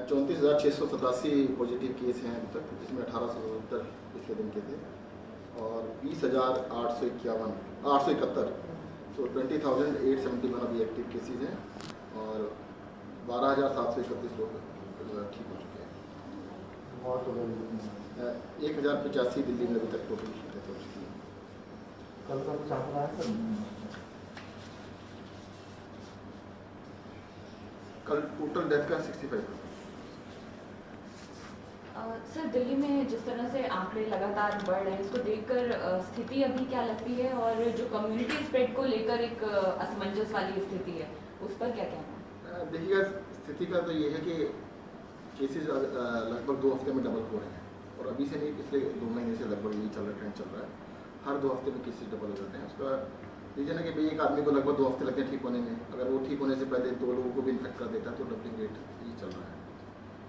34,687 positive case हैं अभी तक, जिसमें 1870 पिछले दिन के थे और 20,871 तो 20,871 अभी एक्टिव केसेज हैं और 12,731 लोग ठीक हो चुके हैं। 1,085 दिल्ली में अभी तक टोटल डेथ हो चुकी है। कल का कुछ आंकड़ा है सर? कल टोटल डेथ का 65%। सर दिल्ली में जिस तरह से आंकड़े लगातार बढ़ रहे हैं, इसको देखकर स्थिति अभी क्या लगती है और जो कम्युनिटी स्प्रेड को लेकर एक असमंजस वाली स्थिति है, उस पर क्या कहना है? देखिएगा, स्थिति का तो ये है कि केसेस लगभग 2 हफ्ते में डबल हो रहे हैं और अभी से नहीं, पिछले 2 महीने से लगभग यही ट्रेंड चल रहा है। हर 2 हफ्ते में केसेस डबल हो जाते हैं। उसका रीजन है कि भाई एक आदमी को लगभग 2 हफ्ते लगते हैं ठीक होने में, अगर वो ठीक होने से पहले 2 लोगों को भी इन्फेक्ट कर देता है तो डबलिंग रेट ही चल रहा है।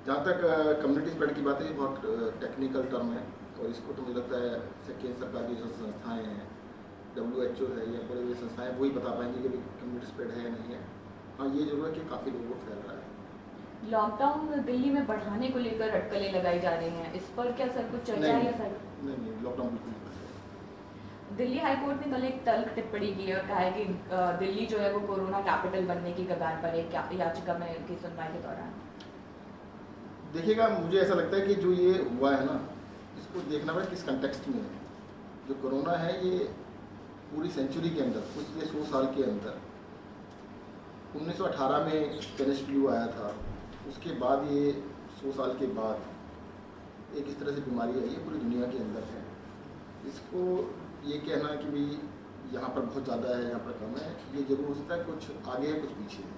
जहाँ तक कम्युनिटी स्प्रेड की बात है, बहुत टेक्निकल टर्म है और इसको तो मुझे लगता है केंद्र सरकार की जो संस्थाएँ हैं, WHO है या बड़े बड़ी संस्थाएँ, वही बता पाएंगी कि कम्युनिटी स्प्रेड है या नहीं है। हाँ, ये जरूर है कि काफ़ी लोगों को फैल रहा है। लॉकडाउन दिल्ली में बढ़ाने को लेकर अटकलें लगाई जा रही हैं, इस पर क्या सर कुछ चर्चा है या सर? नहीं, लॉकडाउन बिल्कुल नहीं। दिल्ली हाईकोर्ट ने कल एक तल्ख टिप्पणी की और कहा है कि दिल्ली जो है वो कोरोना कैपिटल बनने की कगार पर है, क्या याचिका में की सुनवाई के दौरान? देखिएगा, मुझे ऐसा लगता है कि जो ये हुआ है ना, इसको देखना पड़ेगा किस कंटेक्स्ट में है। जो कोरोना है ये पूरी सेंचुरी के अंदर, पिछले 100 साल के अंदर 1918 में स्पेनिश फ्लू आया था, उसके बाद ये 100 साल के बाद एक इस तरह से बीमारी आई है, पूरी दुनिया के अंदर है। इसको ये कहना कि भाई यहाँ पर बहुत ज़्यादा है, यहाँ पर कम है, ये जरूर हो सकता है। कुछ आगे है, कुछ पीछे है।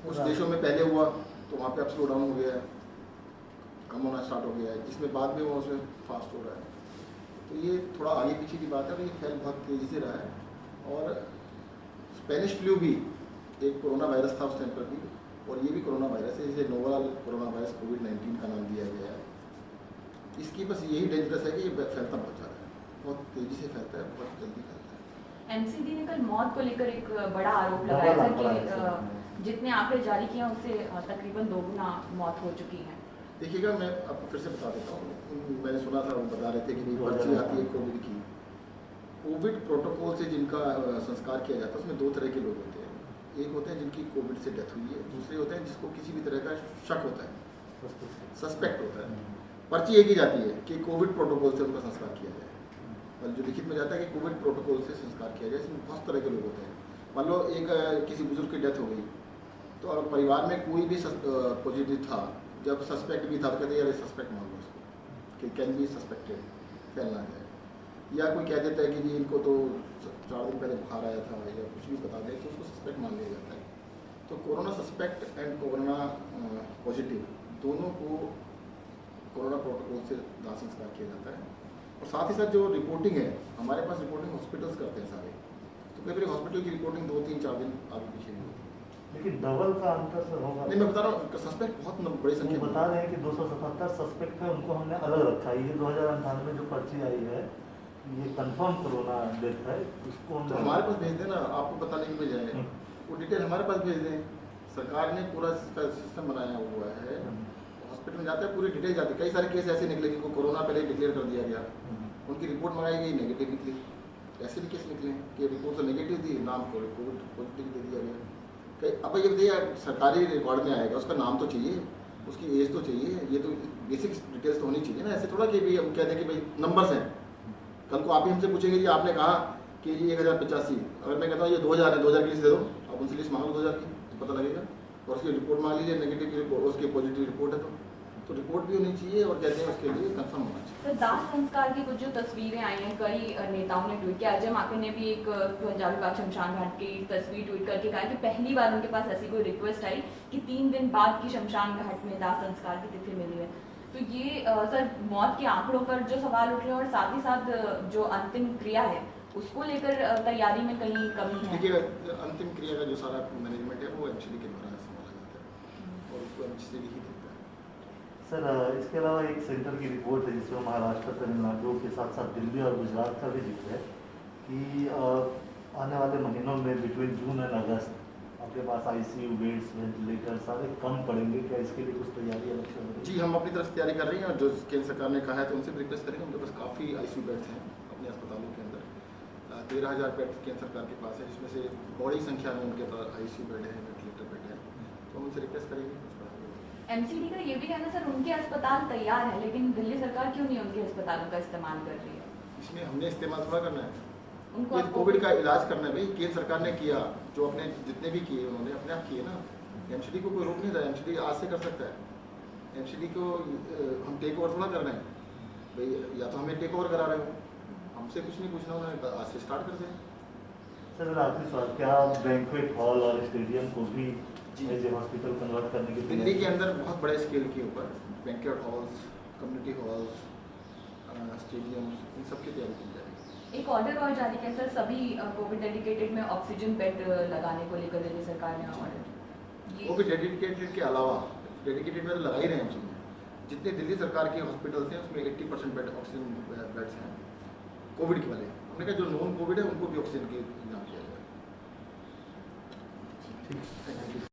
कुछ देशों में पहले हुआ तो वहाँ पे अब स्लो डाउन हो गया है, कम होना स्टार्ट हो गया है, जिसमें बाद में वो उसमें फास्ट हो रहा है। तो ये थोड़ा आगे पीछे की बात है, तो ये फैल बहुत तेज़ी से रहा है। और स्पेनिश फ्लू भी एक कोरोना वायरस था उस टाइम पर भी, और ये भी कोरोना वायरस है, जिसे नोवल कोरोना वायरस कोविड-19 का नाम दिया गया है। इसकी बस यही डेंजरस है कि ये फैलता बहुत ज़्यादा है, बहुत तेज़ी से फैलता है, बहुत जल्दी फैलता है। एनसीबी ने कल मौत को लेकर एक बड़ा आरोप लगाया था कि जितने आंकड़े जारी किए हैं उससे तकरीबन 2 गुना मौत हो चुकी है। देखिएगा, मैं आपको फिर से बता देता हूँ। मैंने सुना था, वो बता रहे थे कि पर्ची आती है कोविड की। कोविड प्रोटोकॉल से जिनका संस्कार किया जाता है उसमें 2 तरह के लोग होते हैं। एक होते हैं जिनकी कोविड से डेथ हुई है, दूसरे होते हैं जिसको किसी भी तरह का शक होता है, सस्पेक्ट होता है। पर्ची एक ही जाती है कि कोविड प्रोटोकॉल से उनका संस्कार किया जाए, और जो लिखित में जाता है कि कोविड प्रोटोकॉल से संस्कार किया जाए। इसमें बहुत तरह के लोग होते हैं। मान लो एक किसी बुजुर्ग की डेथ हो गई, तो अगर परिवार में कोई भी पॉजिटिव था, जब सस्पेक्ट भी था तो कहते हैं यार सस्पेक्ट मान लो इसको, कि कैन बी सस्पेक्टेड, फैलना जाए। या कोई कह देता है कि जी इनको तो 4 दिन पहले बुखार आया था या कुछ भी बता दें तो उसको सस्पेक्ट मान लिया जाता है। तो corona suspect and corona positive दोनों को कोरोना प्रोटोकॉल से दाह संस्कार किया जाता है। और साथ ही साथ जो रिपोर्टिंग है, हमारे पास रिपोर्टिंग हॉस्पिटल्स करते हैं सारे, तो कई बार हॉस्पिटल की रिपोर्टिंग 2, 3, 4 दिन आगे पीछे नहीं होती। लेकिन डबल का अंतर सर होगा? नहीं, मैं बता रहा हूँ सस्पेक्ट बहुत बड़ी संख्या में बता रहे हैं कि 277 सस्पेक्ट है, उनको हमने अलग रखा है। ये 2098 में जो पर्ची आई है ये कंफर्म कोरोना डेथ है, उसको हम तो हमारे पास भेज देना, आपको पता नहीं मिल जाए, वो डिटेल हमारे पास भेज दें। सरकार ने पूरा सिस्टम बनाया हुआ है, हॉस्पिटल में जाता है, पूरी डिटेल जाती है। कई सारे केस ऐसे निकले जिनको कोरोना पहले डिक्लेयर कर दिया गया, उनकी रिपोर्ट मंगाई गई, नेगेटिव निकली। ऐसे भी केस निकले कि रिपोर्ट तो नेगेटिव थी, नाम कोविड पॉजिटिव दे दिया गया। अब ये बताइए, सरकारी रिकॉर्ड में आएगा, उसका नाम तो चाहिए, उसकी एज तो चाहिए, ये तो बेसिक डिटेल्स तो होनी चाहिए ना। ऐसे थोड़ा कि भाई हम कह दें कि भाई नंबर्स हैं, कल को आप ही हमसे पूछेंगे जी आपने कहा कि ये 1085, अगर मैं कहता हूँ ये 2000 है, 2000 की लिस्ट दे दो, आप उनसे लिस्ट मांग लो 2000 की, तो पता लगेगा। और उसकी रिपोर्ट मांग लीजिए, नेगेटिव की रिपोर्ट, उसकी पॉजिटिव रिपोर्ट है तो रिपोर्ट भी होनी चाहिए, और कहते हैं उसके लिए कंफर्म होना चाहिए। तो दाह संस्कार की कुछ जो तस्वीरें आई हैं, कई नेताओं ने ट्वीट किया। अजय माकन ने भी एक पंजाबी बाग शमशान घाट की तस्वीर ट्वीट करके कहा कि पहली बार उनके पास ऐसी कोई रिक्वेस्ट आई कि 3 दिन बाद की शमशान घाट में दाह संस्कार की तिथि मिली है। तो ये सर मौत के आंकड़ों पर जो सवाल उठ रहे हैं, और साथ ही साथ जो अंतिम क्रिया है उसको लेकर तैयारी में कहीं कमी है? देखिए, अंतिम क्रिया का जो सारा मैनेजमेंट है वो एमसीडी के द्वारा संभाला जाता है और उसको एमसीडी ही देखता है। सर इसके अलावा एक सेंटर की रिपोर्ट है जिसमें महाराष्ट्र, तमिलनाडु के साथ साथ दिल्ली और गुजरात का भी जिक्र है कि आने वाले महीनों में बिटवीन जून एंड अगस्त आपके पास आईसीयू बेड्स, वेंटिलेटर्स सारे कम पड़ेंगे, क्या इसके लिए कुछ तैयारी अलग से होगी? जी, हम अपनी तरफ से तैयारी कर रही हैं, और जो केंद्र सरकार ने कहा है तो उनसे भी रिक्वेस्ट करेंगे। उनके पास काफ़ी आईसीयू बेड्स हैं अपने अस्पतालों के अंदर। 13,000 बेड केंद्र सरकार के पास है, जिसमें से बड़ी संख्या में उनके पास आईसीयू बेड है, वेंटिलेटर बेड है। तो हम उनसे रिक्वेस्ट करेंगे कुछ बढ़ा। एमसीडी का ये भी कहना सर, उनके अस्पताल तैयार है लेकिन दिल्ली सरकार क्यों नहीं उनके अस्पतालों का इस्तेमाल कर रही है? इसमें हमने इस्तेमाल थोड़ा करना है, उनको ये आपको कोविड का इलाज करना है भाई। केंद्र सरकार ने किया, जो अपने जितने भी किए उन्होंने अपने आप किए ना। एमसीडी को कोई रोक नहीं रहा, एमसीडी आज से कर सकता है। एमसीडी को हम टेक ओवर थोड़ा कर रहे हैं भाई, या तो हमें टेक ओवर करा रहे हो, हमसे कुछ नहीं पूछना, उन्होंने आज से स्टार्ट कर दें। सर मेरा आखिरी सवाल, क्या बैंक्वेट हॉल और स्टेडियम को भी जी। एज ए हॉस्पिटल कन्वर्ट करने की दिल्ली के अंदर बहुत बड़े स्केल के ऊपर banquet halls, community halls, stadium, इन सब की तैयारी की जाएगी। एक ऑर्डर और जारी किया सर, सभी कोविड डेडिकेटेड में ऑक्सीजन बेड लगाने को लेकर दिल्ली सरकार ने ऑर्डर। वो भी डेडिकेटेड के अलावा, डेडिकेटेड में तो लगा ही रहे हैं हम सब। जितने दिल्ली सरकार के हॉस्पिटल्स हैं उसमें 80% बेड ऑक्सीजन बेड्स हैं कोविड के वाले। हमने कहा जो नॉन कोविड है उनको भी ऑक्सीजन की इंतजाम किया जाए। ठीक है। Thank you.